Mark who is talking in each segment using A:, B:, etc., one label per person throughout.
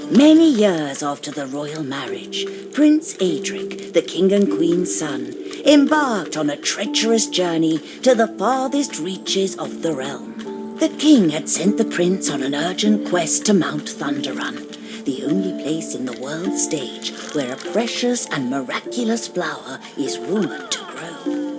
A: Many years after the royal marriage, Prince Adric, the king and queen's son, embarked on a treacherous journey to the farthest reaches of the realm. The king had sent the prince on an urgent quest to Mount Thunderrun, the only place in the world stage where a precious and miraculous flower is rumored to grow.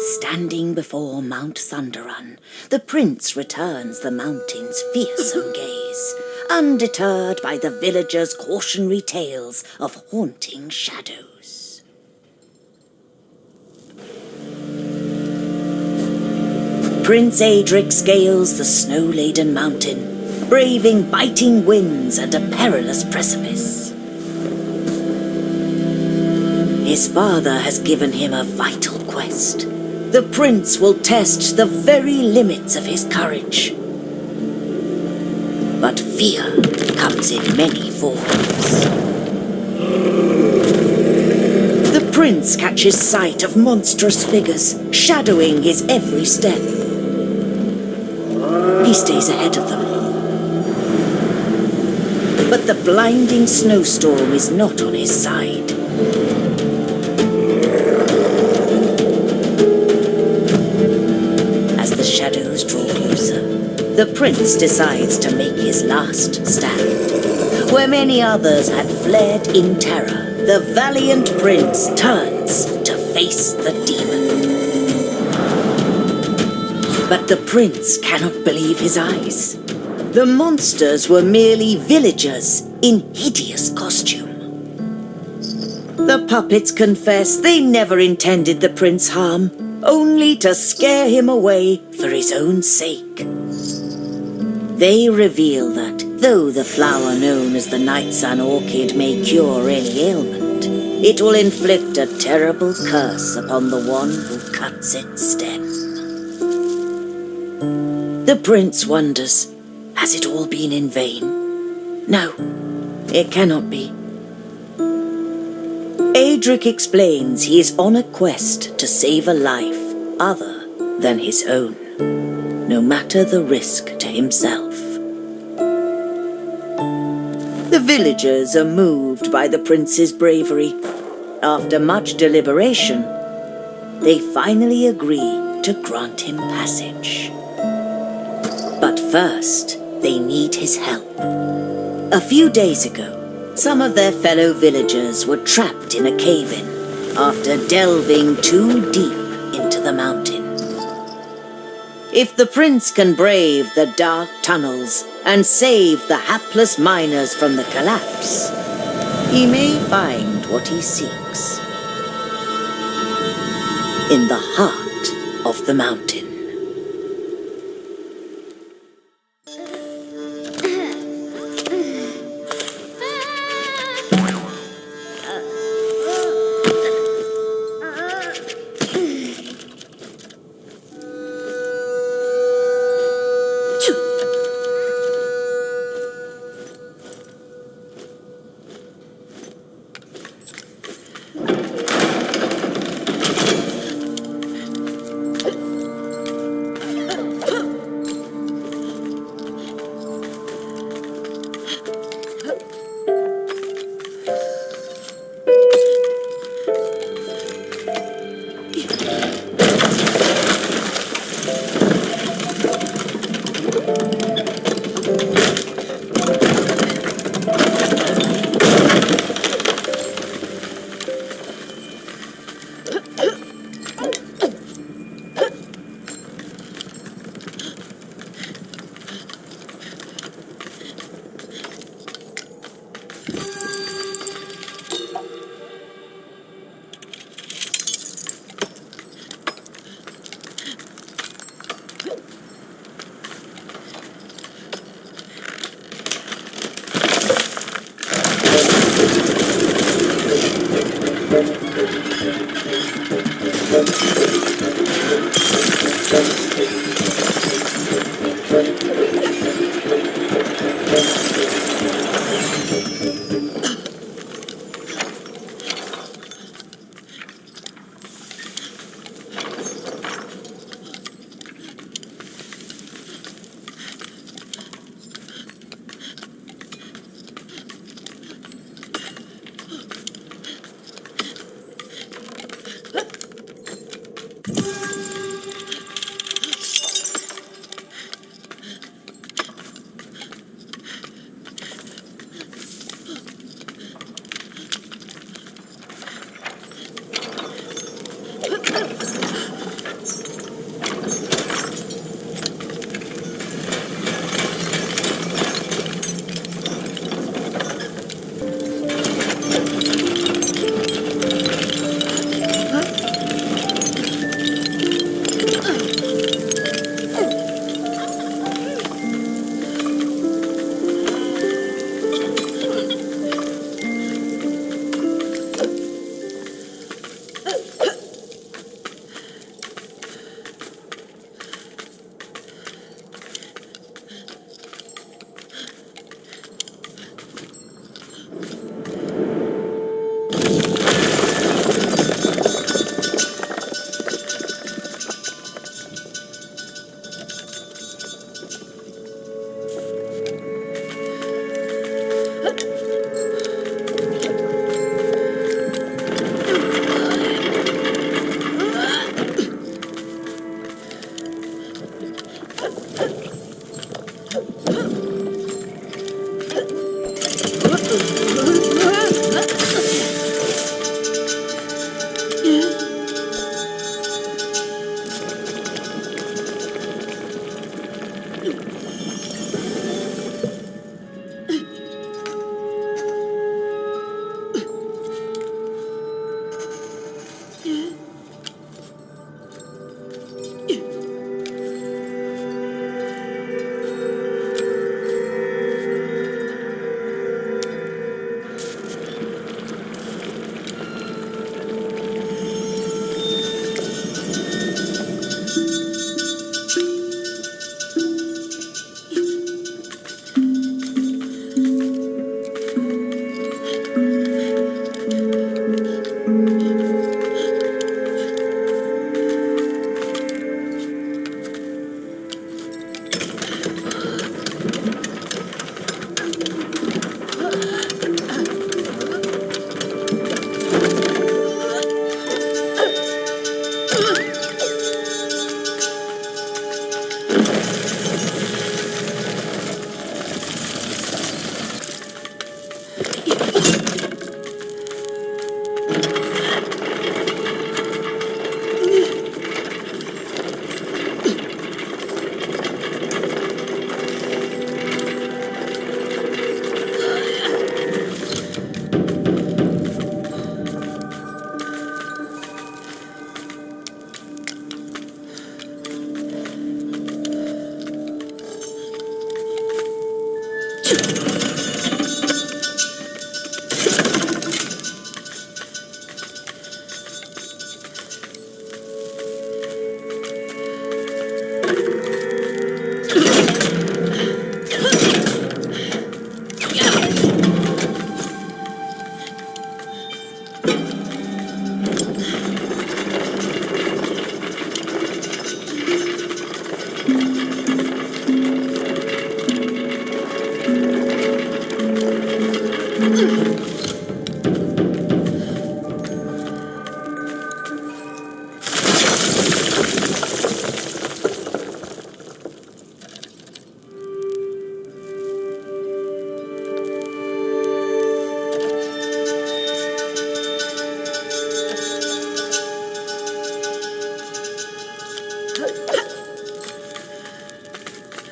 A: Standing before Mount Thunderun, the prince returns the mountain's fearsome gaze, undeterred by the villagers' cautionary tales of haunting shadows. Prince Aedric scales the snow-laden mountain, braving biting winds and a perilous precipice. His father has given him a vital quest. The prince will test the very limits of his courage. But fear comes in many forms. The prince catches sight of monstrous figures, shadowing his every step. He stays ahead of them. But the blinding snowstorm is not on his side. As the shadows draw closer, the prince decides to make his last stand. Where many others had fled in terror, the valiant prince turns to face the demon. But the prince cannot believe his eyes. The monsters were merely villagers in hideous costume. The puppets confess they never intended the prince harm, only to scare him away for his own sake. They reveal that, though the flower known as the Night Sun Orchid may cure any ailment, it will inflict a terrible curse upon the one who cuts its stem. The prince wonders, has it all been in vain? No, it cannot be. Aedric explains he is on a quest to save a life other than his own, no matter the risk to himself. The villagers are moved by the prince's bravery. After much deliberation, they finally agree to grant him passage. But first, they need his help. A few days ago, Some of their fellow villagers were trapped in a cave-in after delving too deep into the mountain. If the prince can brave the dark tunnels and save the hapless miners from the collapse, he may find what he seeks in the heart of the mountain.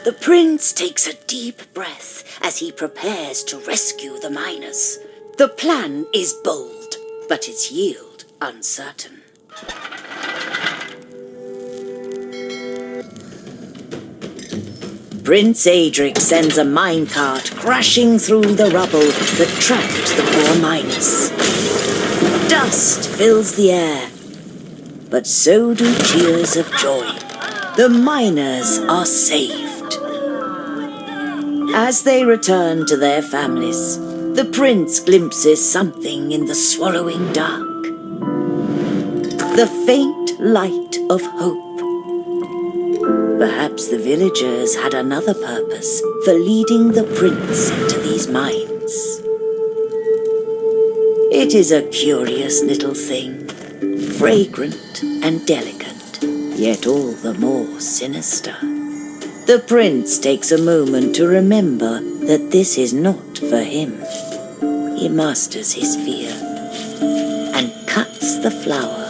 A: The prince takes a deep breath as he prepares to rescue the miners. The plan is bold, but its yield uncertain. Prince Adric sends a minecart crashing through the rubble that trapped the poor miners. Dust fills the air, but so do cheers of joy. The miners are saved. As they return to their families, the prince glimpses something in the swallowing dark. The faint light of hope. Perhaps the villagers had another purpose for leading the prince into these mines. It is a curious little thing, fragrant and delicate, yet all the more sinister. The prince takes a moment to remember that this is not for him. He masters his fear and cuts the flower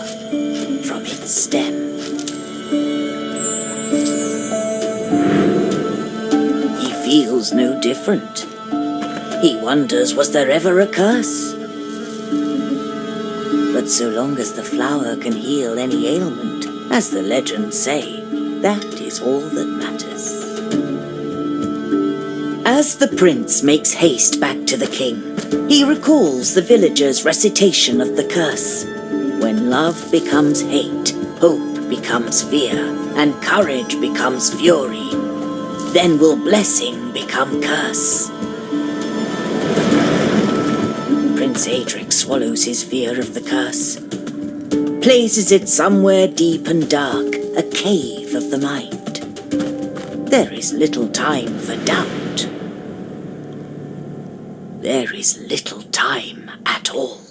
A: from its stem. He feels no different. He wonders, was there ever a curse? But so long as the flower can heal any ailment, as the legends say, that is all that matters. As the prince makes haste back to the king, he recalls the villagers' recitation of the curse. When love becomes hate, hope becomes fear, and courage becomes fury, then will blessing become curse. Prince Adric swallows his fear of the curse, places it somewhere deep and dark, a cave of the mind. There is little time for doubt. There is little time at all.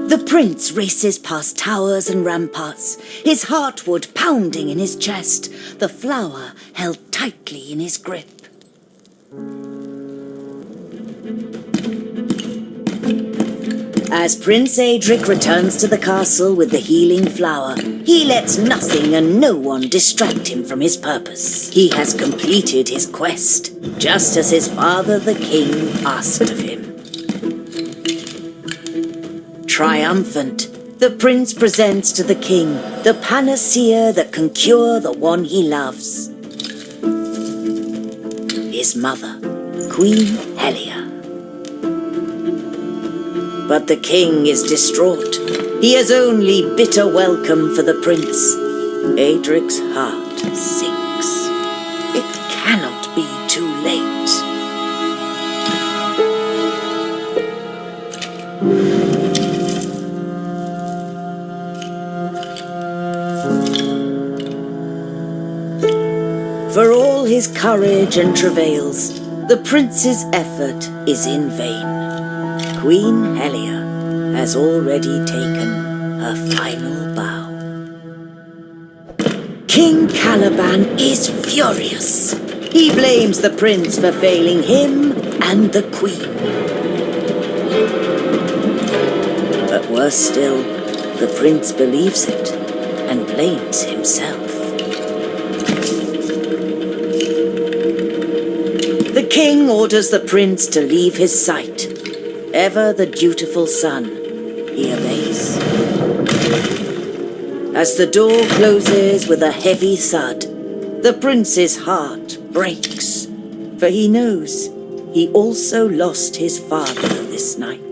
A: The prince races past towers and ramparts, his heartwood pounding in his chest, the flower held tightly in his grip. As Prince Aedric returns to the castle with the healing flower, he lets nothing and no one distract him from his purpose. He has completed his quest, just as his father the king asked of him. Triumphant, the prince presents to the king the panacea that can cure the one he loves. His mother, Queen Helia. But the king is distraught. He has only bitter welcome for the prince. Aedric's heart sinks. It cannot be too late. For all his courage and travails, the prince's effort is in vain. Queen Helia has already taken her final bow. King Caliban is furious. He blames the prince for failing him and the queen. But worse still, the prince believes it and blames himself. The king orders the prince to leave his sight. Ever the dutiful son, he obeys. As the door closes with a heavy thud, The prince's heart breaks, for he knows he also lost his father this night.